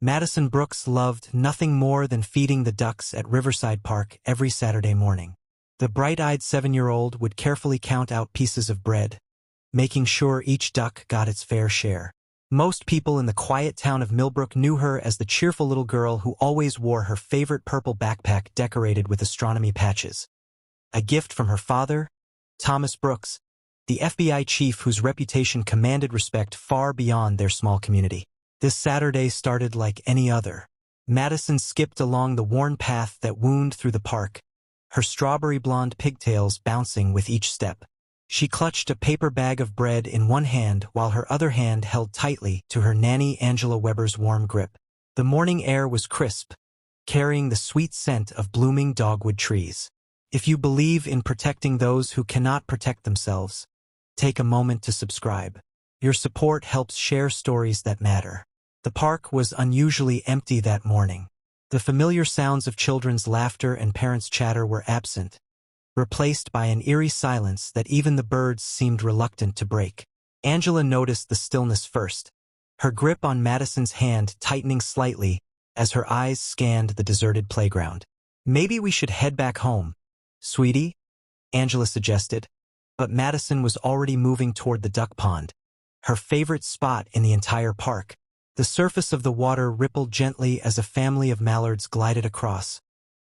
Madison Brooks loved nothing more than feeding the ducks at Riverside Park every Saturday morning. The bright-eyed 7-year-old would carefully count out pieces of bread, making sure each duck got its fair share. Most people in the quiet town of Millbrook knew her as the cheerful little girl who always wore her favorite purple backpack decorated with astronomy patches. A gift from her father, Thomas Brooks, the FBI chief whose reputation commanded respect far beyond their small community. This Saturday started like any other. Madison skipped along the worn path that wound through the park, her strawberry blonde pigtails bouncing with each step. She clutched a paper bag of bread in one hand while her other hand held tightly to her nanny Angela Weber's warm grip. The morning air was crisp, carrying the sweet scent of blooming dogwood trees. If you believe in protecting those who cannot protect themselves, take a moment to subscribe. Your support helps share stories that matter. The park was unusually empty that morning. The familiar sounds of children's laughter and parents' chatter were absent, replaced by an eerie silence that even the birds seemed reluctant to break. Angela noticed the stillness first, her grip on Madison's hand tightening slightly as her eyes scanned the deserted playground. "Maybe we should head back home, sweetie," Angela suggested, but Madison was already moving toward the duck pond, her favorite spot in the entire park. The surface of the water rippled gently as a family of mallards glided across,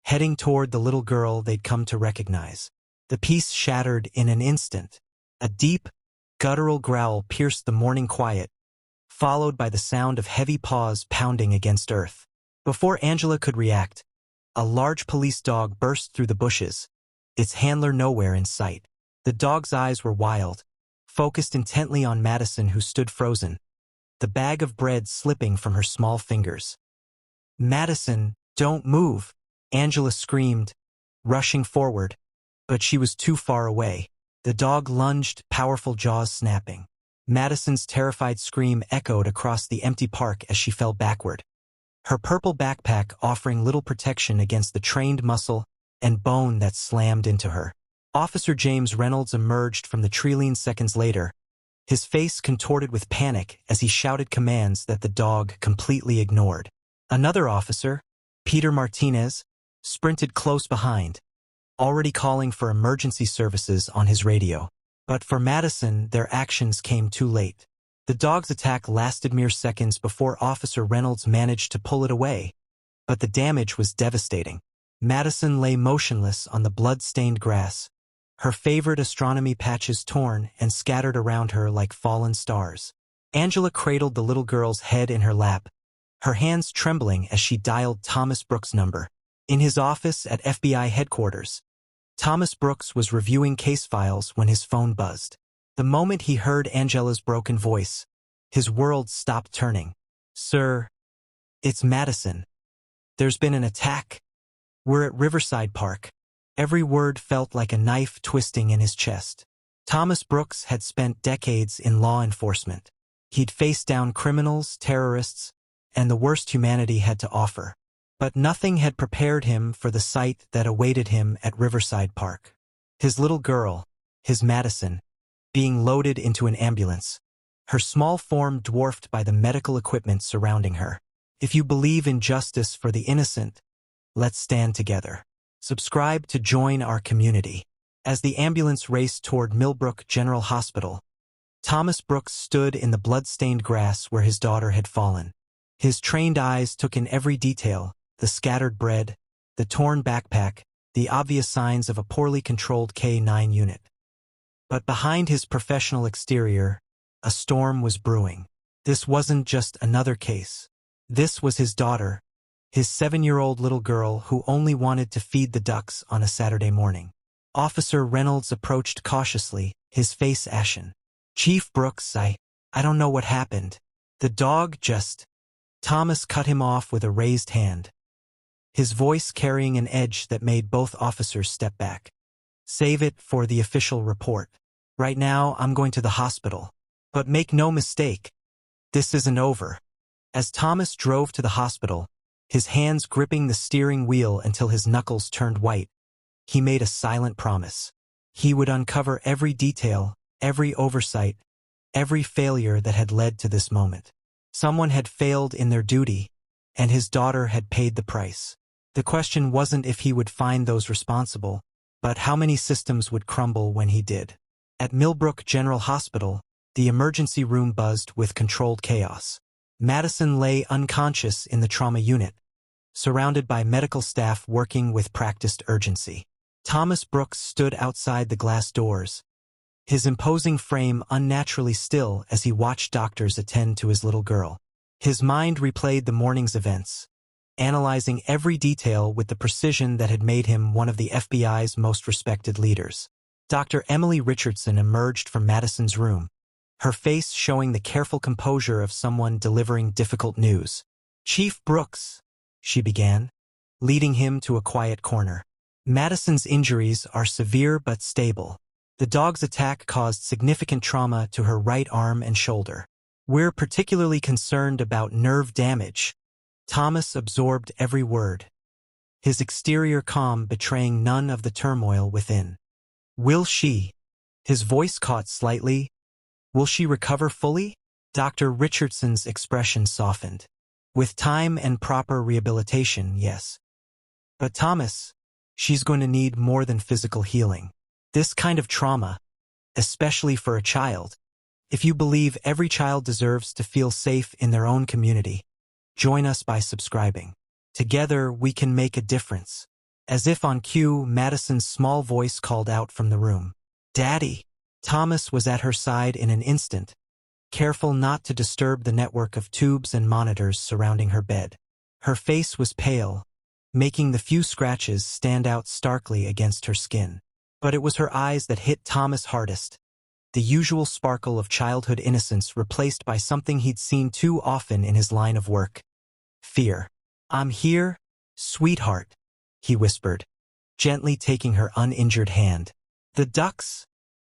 heading toward the little girl they'd come to recognize. The peace shattered in an instant. A deep, guttural growl pierced the morning quiet, followed by the sound of heavy paws pounding against earth. Before Angela could react, a large police dog burst through the bushes, its handler nowhere in sight. The dog's eyes were wild, focused intently on Madison, who stood frozen, the bag of bread slipping from her small fingers. "Madison, don't move," Angela screamed, rushing forward, but she was too far away. The dog lunged, powerful jaws snapping. Madison's terrified scream echoed across the empty park as she fell backward, her purple backpack offering little protection against the trained muscle and bone that slammed into her. Officer James Reynolds emerged from the tree seconds later, his face contorted with panic as he shouted commands that the dog completely ignored. Another officer, Peter Martinez, sprinted close behind, already calling for emergency services on his radio. But for Madison, their actions came too late. The dog's attack lasted mere seconds before Officer Reynolds managed to pull it away, but the damage was devastating. Madison lay motionless on the blood-stained grass, her favorite astronomy patches torn and scattered around her like fallen stars. Angela cradled the little girl's head in her lap, her hands trembling as she dialed Thomas Brooks' number. In his office at FBI headquarters, Thomas Brooks was reviewing case files when his phone buzzed. The moment he heard Angela's broken voice, his world stopped turning. "Sir, it's Madison. There's been an attack. We're at Riverside Park." Every word felt like a knife twisting in his chest. Thomas Brooks had spent decades in law enforcement. He'd faced down criminals, terrorists, and the worst humanity had to offer. But nothing had prepared him for the sight that awaited him at Riverside Park. His little girl, his Madison, being loaded into an ambulance, her small form dwarfed by the medical equipment surrounding her. If you believe in justice for the innocent, let's stand together. Subscribe to join our community. As the ambulance raced toward Millbrook General Hospital, Thomas Brooks stood in the blood-stained grass where his daughter had fallen. His trained eyes took in every detail, the scattered bread, the torn backpack, the obvious signs of a poorly controlled K-9 unit. But behind his professional exterior, a storm was brewing. This wasn't just another case. This was his daughter, his 7-year-old little girl who only wanted to feed the ducks on a Saturday morning. Officer Reynolds approached cautiously, his face ashen. "Chief Brooks, I don't know what happened. The dog just—" Thomas cut him off with a raised hand, his voice carrying an edge that made both officers step back. "Save it for the official report. Right now, I'm going to the hospital. But make no mistake, this isn't over." As Thomas drove to the hospital, his hands gripping the steering wheel until his knuckles turned white, he made a silent promise. He would uncover every detail, every oversight, every failure that had led to this moment. Someone had failed in their duty, and his daughter had paid the price. The question wasn't if he would find those responsible, but how many systems would crumble when he did. At Millbrook General Hospital, the emergency room buzzed with controlled chaos. Madison lay unconscious in the trauma unit, surrounded by medical staff working with practiced urgency. Thomas Brooks stood outside the glass doors, his imposing frame unnaturally still as he watched doctors attend to his little girl. His mind replayed the morning's events, analyzing every detail with the precision that had made him one of the FBI's most respected leaders. Dr. Emily Richardson emerged from Madison's room, her face showing the careful composure of someone delivering difficult news. "Chief Brooks," she began, leading him to a quiet corner. "Madison's injuries are severe but stable. The dog's attack caused significant trauma to her right arm and shoulder. We're particularly concerned about nerve damage." Thomas absorbed every word, his exterior calm betraying none of the turmoil within. "Will she?" His voice caught slightly. "Will she recover fully?" Dr. Richardson's expression softened. "With time and proper rehabilitation, yes. But Thomas, she's going to need more than physical healing. This kind of trauma, especially for a child. If you believe every child deserves to feel safe in their own community, join us by subscribing. Together we can make a difference." As if on cue, Madison's small voice called out from the room. "Daddy!" Thomas was at her side in an instant, careful not to disturb the network of tubes and monitors surrounding her bed. Her face was pale, making the few scratches stand out starkly against her skin. But it was her eyes that hit Thomas hardest, the usual sparkle of childhood innocence replaced by something he'd seen too often in his line of work: fear. "I'm here, sweetheart," he whispered, gently taking her uninjured hand. "The ducks,"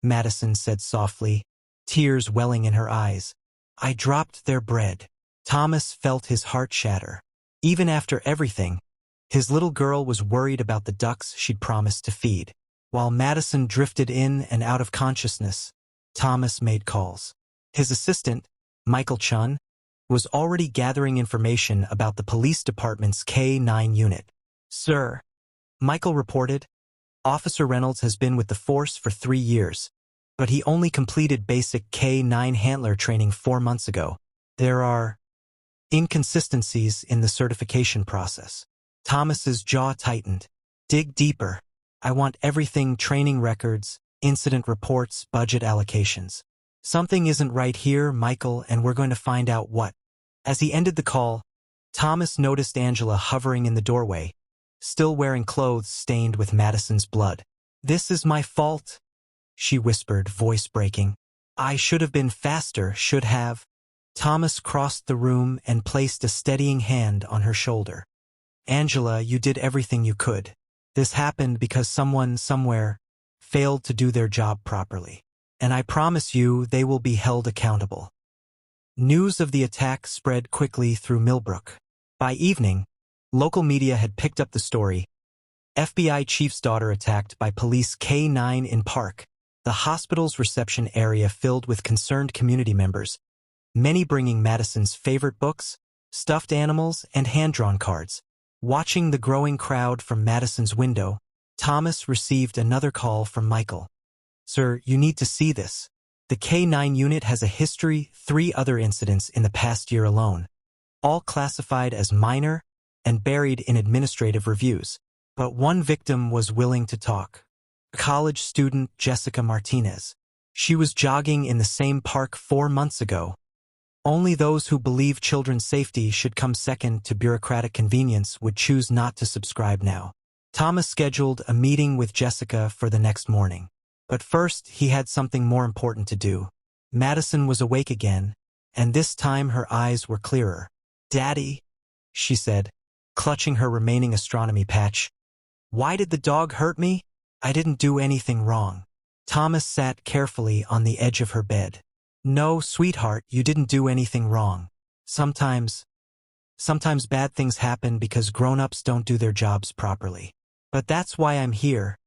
Madison said softly, tears welling in her eyes. "I dropped their bread." Thomas felt his heart shatter. Even after everything, his little girl was worried about the ducks she'd promised to feed. While Madison drifted in and out of consciousness, Thomas made calls. His assistant, Michael Chun, was already gathering information about the police department's K-9 unit. "Sir," Michael reported, "Officer Reynolds has been with the force for 3 years, but he only completed basic K-9 handler training 4 months ago. There are inconsistencies in the certification process." Thomas's jaw tightened. "Dig deeper. I want everything: training records, incident reports, budget allocations. Something isn't right here, Michael, and we're going to find out what." As he ended the call, Thomas noticed Angela hovering in the doorway, still wearing clothes stained with Madison's blood. "This is my fault," she whispered, voice breaking. "I should have been faster, should have." Thomas crossed the room and placed a steadying hand on her shoulder. "Angela, you did everything you could. This happened because someone somewhere failed to do their job properly. And I promise you they will be held accountable." News of the attack spread quickly through Millbrook. By evening, local media had picked up the story: FBI chief's daughter attacked by police, K-9 in Park, the hospital's reception area filled with concerned community members, many bringing Madison's favorite books, stuffed animals, and hand-drawn cards. Watching the growing crowd from Madison's window, Thomas received another call from Michael. "Sir, you need to see this. The K-9 unit has a history: 3 other incidents in the past year alone, all classified as minor and buried in administrative reviews. But one victim was willing to talk. College student Jessica Martinez. She was jogging in the same park 4 months ago. Only those who believe children's safety should come second to bureaucratic convenience would choose not to subscribe now." Thomas scheduled a meeting with Jessica for the next morning. But first, he had something more important to do. Madison was awake again, and this time her eyes were clearer. "Daddy," she said, clutching her remaining astronomy patch. "Why did the dog hurt me? I didn't do anything wrong." Thomas sat carefully on the edge of her bed. "No, sweetheart, you didn't do anything wrong. Sometimes bad things happen because grown-ups don't do their jobs properly. But that's why I'm here,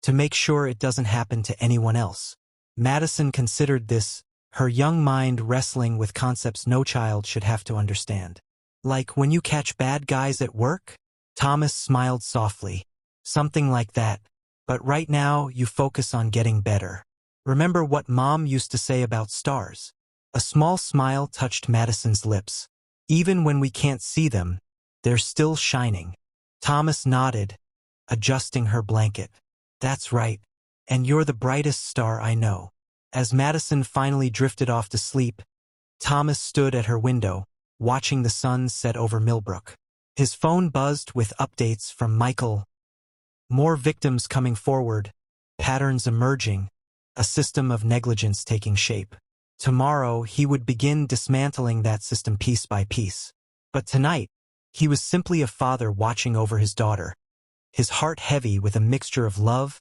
to make sure it doesn't happen to anyone else." Madison considered this, her young mind wrestling with concepts no child should have to understand. Like when you catch bad guys at work? Thomas smiled softly. Something like that. But right now, you focus on getting better. Remember what Mom used to say about stars? A small smile touched Madison's lips. Even when we can't see them, they're still shining. Thomas nodded, adjusting her blanket. That's right. And you're the brightest star I know. As Madison finally drifted off to sleep, Thomas stood at her window, watching the sun set over Millbrook. His phone buzzed with updates from Michael. More victims coming forward, patterns emerging, a system of negligence taking shape. Tomorrow, he would begin dismantling that system piece by piece. But tonight, he was simply a father watching over his daughter, his heart heavy with a mixture of love,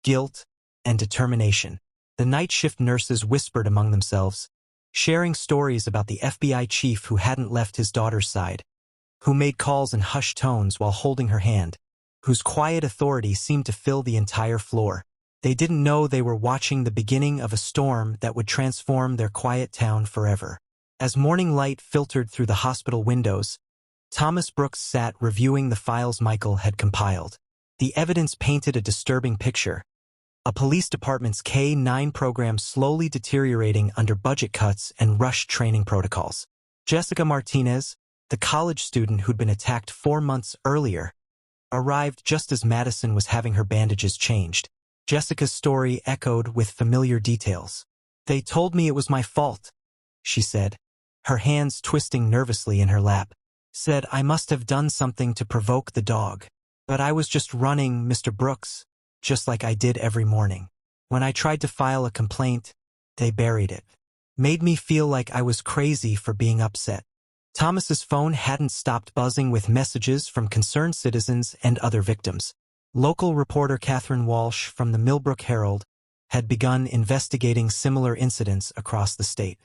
guilt, and determination. The night shift nurses whispered among themselves, sharing stories about the FBI chief who hadn't left his daughter's side, who made calls in hushed tones while holding her hand, whose quiet authority seemed to fill the entire floor. They didn't know they were watching the beginning of a storm that would transform their quiet town forever. As morning light filtered through the hospital windows, Thomas Brooks sat reviewing the files Michael had compiled. The evidence painted a disturbing picture. A police department's K-9 program slowly deteriorating under budget cuts and rushed training protocols. Jessica Martinez, the college student who'd been attacked 4 months earlier, arrived just as Madison was having her bandages changed. Jessica's story echoed with familiar details. They told me it was my fault, she said, her hands twisting nervously in her lap. Said I must have done something to provoke the dog. But I was just running, Mr. Brooks, just like I did every morning. When I tried to file a complaint, they buried it. Made me feel like I was crazy for being upset. Thomas's phone hadn't stopped buzzing with messages from concerned citizens and other victims. Local reporter Catherine Walsh from the Millbrook Herald had begun investigating similar incidents across the state.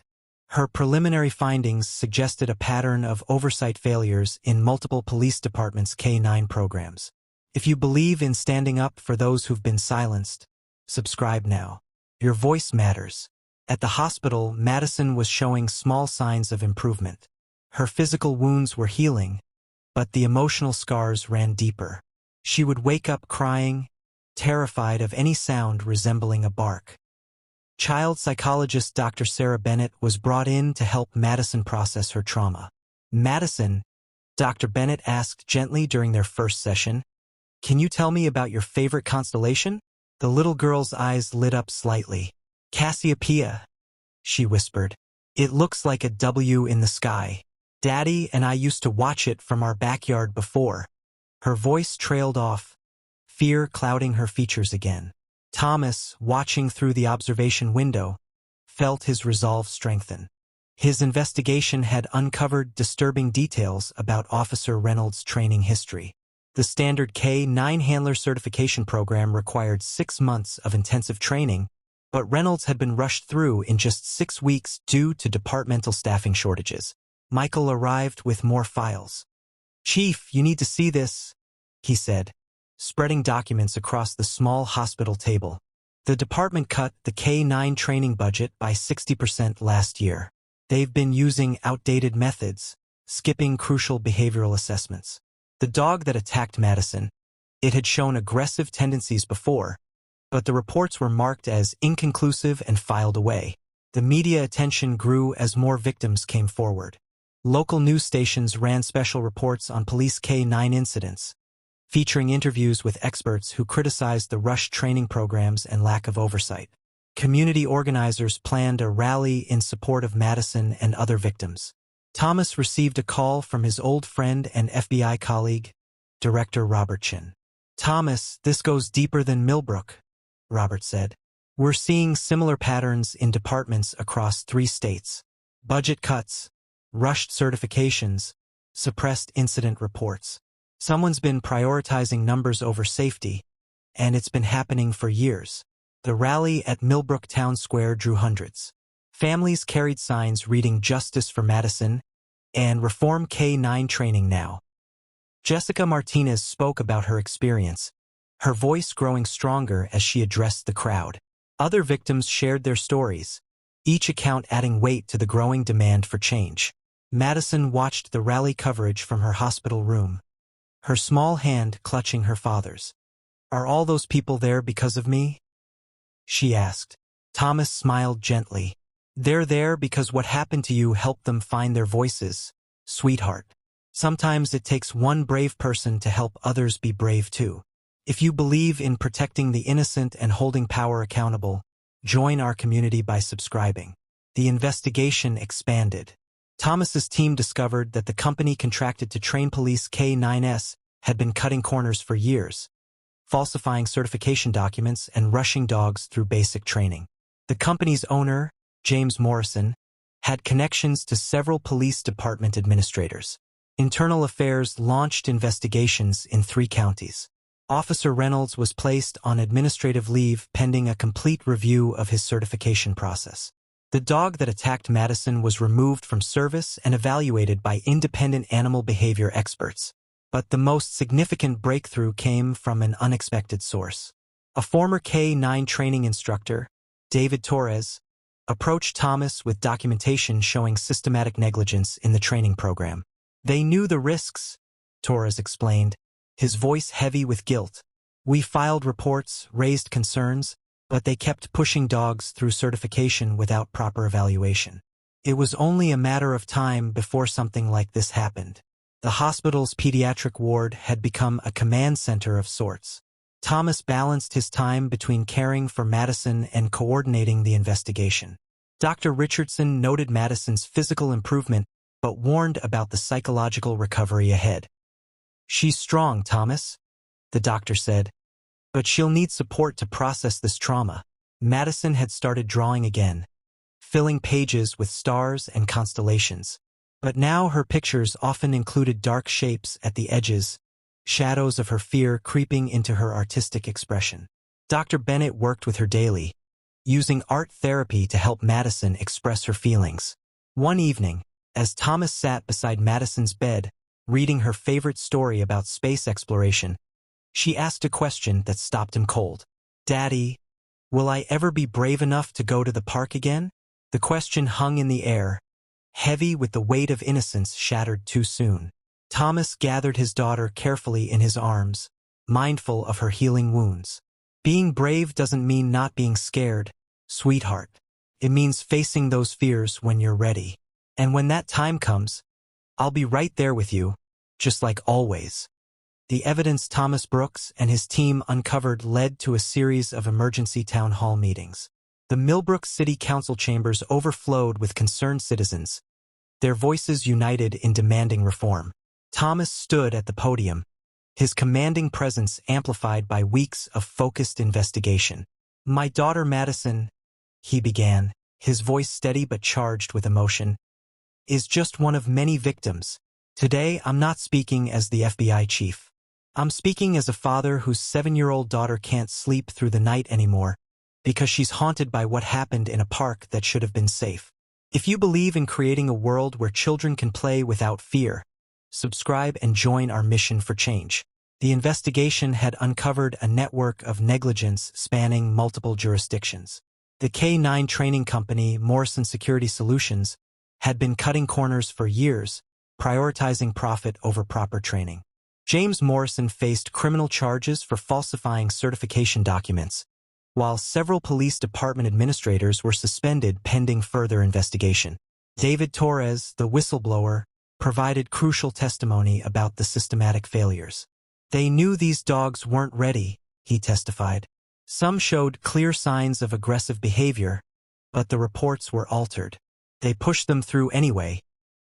Her preliminary findings suggested a pattern of oversight failures in multiple police departments' K-9 programs. If you believe in standing up for those who've been silenced, subscribe now. Your voice matters. At the hospital, Madison was showing small signs of improvement. Her physical wounds were healing, but the emotional scars ran deeper. She would wake up crying, terrified of any sound resembling a bark. Child psychologist Dr. Sarah Bennett was brought in to help Madison process her trauma. Madison, Dr. Bennett asked gently during their first session, "Can you tell me about your favorite constellation?" The little girl's eyes lit up slightly. "Cassiopeia," she whispered. "It looks like a W in the sky. Daddy and I used to watch it from our backyard before." Her voice trailed off, fear clouding her features again. Thomas, watching through the observation window, felt his resolve strengthen. His investigation had uncovered disturbing details about Officer Reynolds' training history. The standard K-9 handler certification program required 6 months of intensive training, but Reynolds had been rushed through in just 6 weeks due to departmental staffing shortages. Michael arrived with more files. "Chief, you need to see this," he said, spreading documents across the small hospital table. The department cut the K-9 training budget by 60% last year. They've been using outdated methods, skipping crucial behavioral assessments. The dog that attacked Madison, it had shown aggressive tendencies before, but the reports were marked as inconclusive and filed away. The media attention grew as more victims came forward. Local news stations ran special reports on police K-9 incidents, featuring interviews with experts who criticized the rushed training programs and lack of oversight. Community organizers planned a rally in support of Madison and other victims. Thomas received a call from his old friend and FBI colleague, Director Robert Chin. "Thomas, this goes deeper than Millbrook," Robert said. "We're seeing similar patterns in departments across 3 states. Budget cuts, rushed certifications, suppressed incident reports. Someone's been prioritizing numbers over safety, and it's been happening for years." The rally at Millbrook Town Square drew hundreds. Families carried signs reading "Justice for Madison" and "Reform K-9 training now." Jessica Martinez spoke about her experience, her voice growing stronger as she addressed the crowd. Other victims shared their stories, each account adding weight to the growing demand for change. Madison watched the rally coverage from her hospital room, her small hand clutching her father's. "Are all those people there because of me?" she asked. Thomas smiled gently. "They're there because what happened to you helped them find their voices, sweetheart. Sometimes it takes one brave person to help others be brave too. If you believe in protecting the innocent and holding power accountable, join our community by subscribing." The investigation expanded. Thomas's team discovered that the company contracted to train police K-9s had been cutting corners for years, falsifying certification documents and rushing dogs through basic training. The company's owner, James Morrison, had connections to several police department administrators. Internal Affairs launched investigations in 3 counties. Officer Reynolds was placed on administrative leave pending a complete review of his certification process. The dog that attacked Madison was removed from service and evaluated by independent animal behavior experts. But the most significant breakthrough came from an unexpected source. A former K-9 training instructor, David Torres, approached Thomas with documentation showing systematic negligence in the training program. "They knew the risks," Torres explained, his voice heavy with guilt. "We filed reports, raised concerns, but they kept pushing dogs through certification without proper evaluation. It was only a matter of time before something like this happened." The hospital's pediatric ward had become a command center of sorts. Thomas balanced his time between caring for Madison and coordinating the investigation. Dr. Richardson noted Madison's physical improvement but warned about the psychological recovery ahead. "She's strong, Thomas," the doctor said, "but she'll need support to process this trauma." Madison had started drawing again, filling pages with stars and constellations. But now her pictures often included dark shapes at the edges, shadows of her fear creeping into her artistic expression. Dr. Bennett worked with her daily, using art therapy to help Madison express her feelings. One evening, as Thomas sat beside Madison's bed, reading her favorite story about space exploration, she asked a question that stopped him cold. "Daddy, will I ever be brave enough to go to the park again?" The question hung in the air, heavy with the weight of innocence shattered too soon. Thomas gathered his daughter carefully in his arms, mindful of her healing wounds. "Being brave doesn't mean not being scared, sweetheart. It means facing those fears when you're ready. And when that time comes, I'll be right there with you, just like always." The evidence Thomas Brooks and his team uncovered led to a series of emergency town hall meetings. The Millbrook City Council chambers overflowed with concerned citizens, their voices united in demanding reform. Thomas stood at the podium, his commanding presence amplified by weeks of focused investigation. "My daughter Madison," he began, his voice steady but charged with emotion, "is just one of many victims. Today I'm not speaking as the FBI chief. I'm speaking as a father whose 7-year-old daughter can't sleep through the night anymore, because she's haunted by what happened in a park that should have been safe. If you believe in creating a world where children can play without fear, subscribe and join our mission for change." The investigation had uncovered a network of negligence spanning multiple jurisdictions. The K-9 training company, Morrison Security Solutions, had been cutting corners for years, prioritizing profit over proper training. James Morrison faced criminal charges for falsifying certification documents, while several police department administrators were suspended pending further investigation. David Torres, the whistleblower, provided crucial testimony about the systematic failures. "They knew these dogs weren't ready," he testified. "Some showed clear signs of aggressive behavior, but the reports were altered. They pushed them through anyway,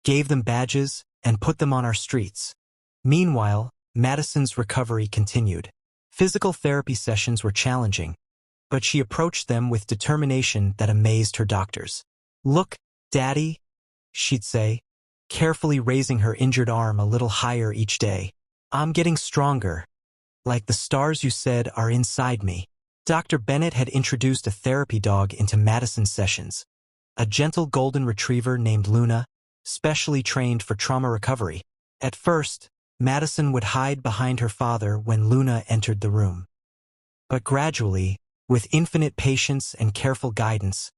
gave them badges, and put them on our streets." Meanwhile, Madison's recovery continued. Physical therapy sessions were challenging, but she approached them with determination that amazed her doctors. "Look, Daddy," she'd say, carefully raising her injured arm a little higher each day. "I'm getting stronger, like the stars you said are inside me." Dr. Bennett had introduced a therapy dog into Madison's sessions, a gentle golden retriever named Luna, specially trained for trauma recovery. At first, Madison would hide behind her father when Luna entered the room. But gradually, with infinite patience and careful guidance,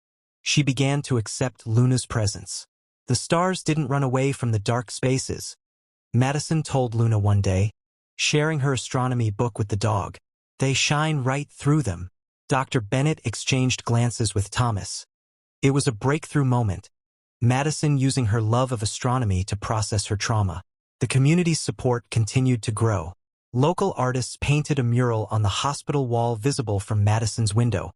she began to accept Luna's presence. The stars didn't run away from the dark spaces, Madison told Luna one day, sharing her astronomy book with the dog. They shine right through them. Dr. Bennett exchanged glances with Thomas. It was a breakthrough moment, Madison using her love of astronomy to process her trauma. The community's support continued to grow. Local artists painted a mural on the hospital wall visible from Madison's window,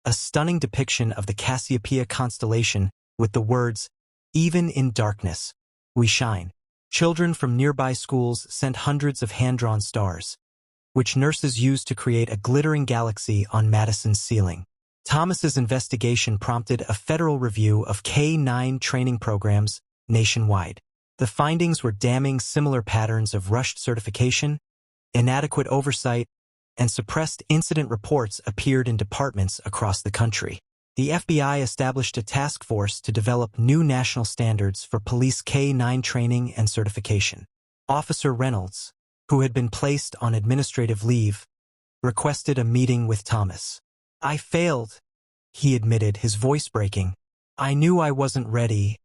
a stunning depiction of the Cassiopeia constellation with the words, "Even in darkness, we shine." Children from nearby schools sent hundreds of hand-drawn stars, which nurses used to create a glittering galaxy on Madison's ceiling. Thomas's investigation prompted a federal review of K-9 training programs nationwide. The findings were damning. Similar patterns of rushed certification, inadequate oversight, and suppressed incident reports appeared in departments across the country. The FBI established a task force to develop new national standards for police K-9 training and certification. Officer Reynolds, who had been placed on administrative leave, requested a meeting with Thomas. "I failed," he admitted, his voice breaking. "I knew I wasn't ready,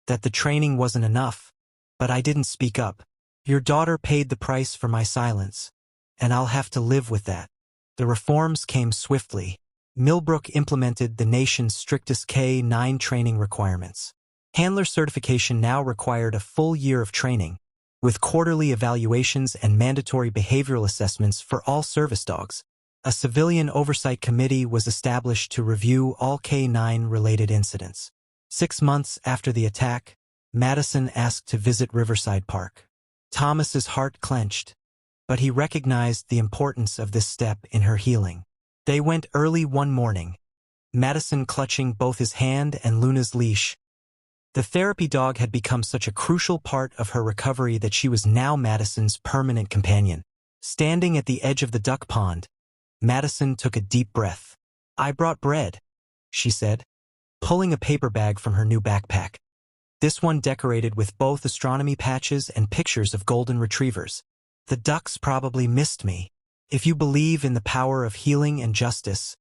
that the training wasn't enough, but I didn't speak up. Your daughter paid the price for my silence, and I'll have to live with that." The reforms came swiftly. Millbrook implemented the nation's strictest K-9 training requirements. Handler certification now required a full year of training, with quarterly evaluations and mandatory behavioral assessments for all service dogs. A civilian oversight committee was established to review all K-9-related incidents. 6 months after the attack, Madison asked to visit Riverside Park. Thomas's heart clenched, but he recognized the importance of this step in her healing. They went early one morning, Madison clutching both his hand and Luna's leash. The therapy dog had become such a crucial part of her recovery that she was now Madison's permanent companion. Standing at the edge of the duck pond, Madison took a deep breath. "I brought bread," she said, pulling a paper bag from her new backpack. This one decorated with both astronomy patches and pictures of golden retrievers. "The ducks probably missed me." If you believe in the power of healing and justice,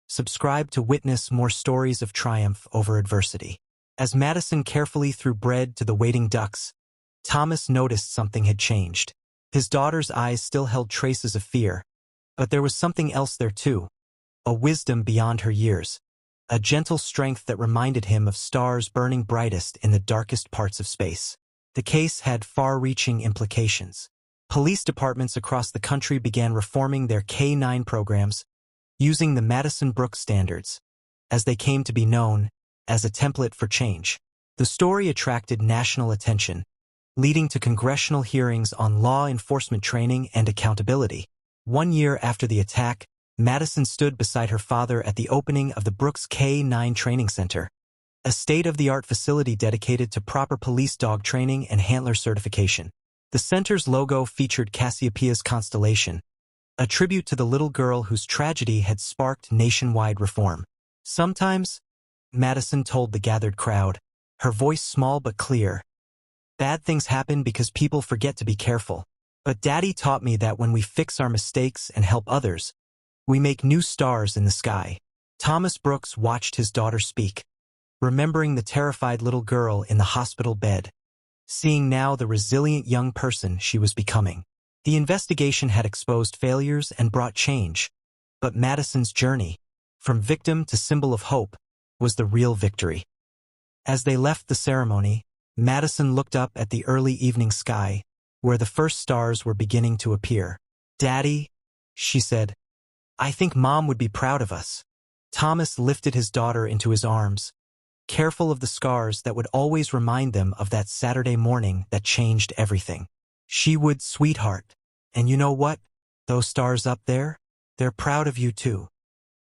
subscribe to witness more stories of triumph over adversity. As Madison carefully threw bread to the waiting ducks, Thomas noticed something had changed. His daughter's eyes still held traces of fear, but there was something else there too, a wisdom beyond her years, a gentle strength that reminded him of stars burning brightest in the darkest parts of space. The case had far-reaching implications. Police departments across the country began reforming their K-9 programs, using the Madison Brooks standards, as they came to be known, as a template for change. The story attracted national attention, leading to congressional hearings on law enforcement training and accountability. 1 year after the attack, Madison stood beside her father at the opening of the Brooks K-9 Training Center, a state-of-the-art facility dedicated to proper police dog training and handler certification. The center's logo featured Cassiopeia's constellation, a tribute to the little girl whose tragedy had sparked nationwide reform. "Sometimes," Madison told the gathered crowd, her voice small but clear, "bad things happen because people forget to be careful. But Daddy taught me that when we fix our mistakes and help others, we make new stars in the sky." Thomas Brooks watched his daughter speak, remembering the terrified little girl in the hospital bed, seeing now the resilient young person she was becoming. The investigation had exposed failures and brought change, but Madison's journey, from victim to symbol of hope, was the real victory. As they left the ceremony, Madison looked up at the early evening sky, where the first stars were beginning to appear. "Daddy," she said, "I think Mom would be proud of us." Thomas lifted his daughter into his arms, careful of the scars that would always remind them of that Saturday morning that changed everything. "She would, sweetheart. And you know what? Those stars up there? They're proud of you too."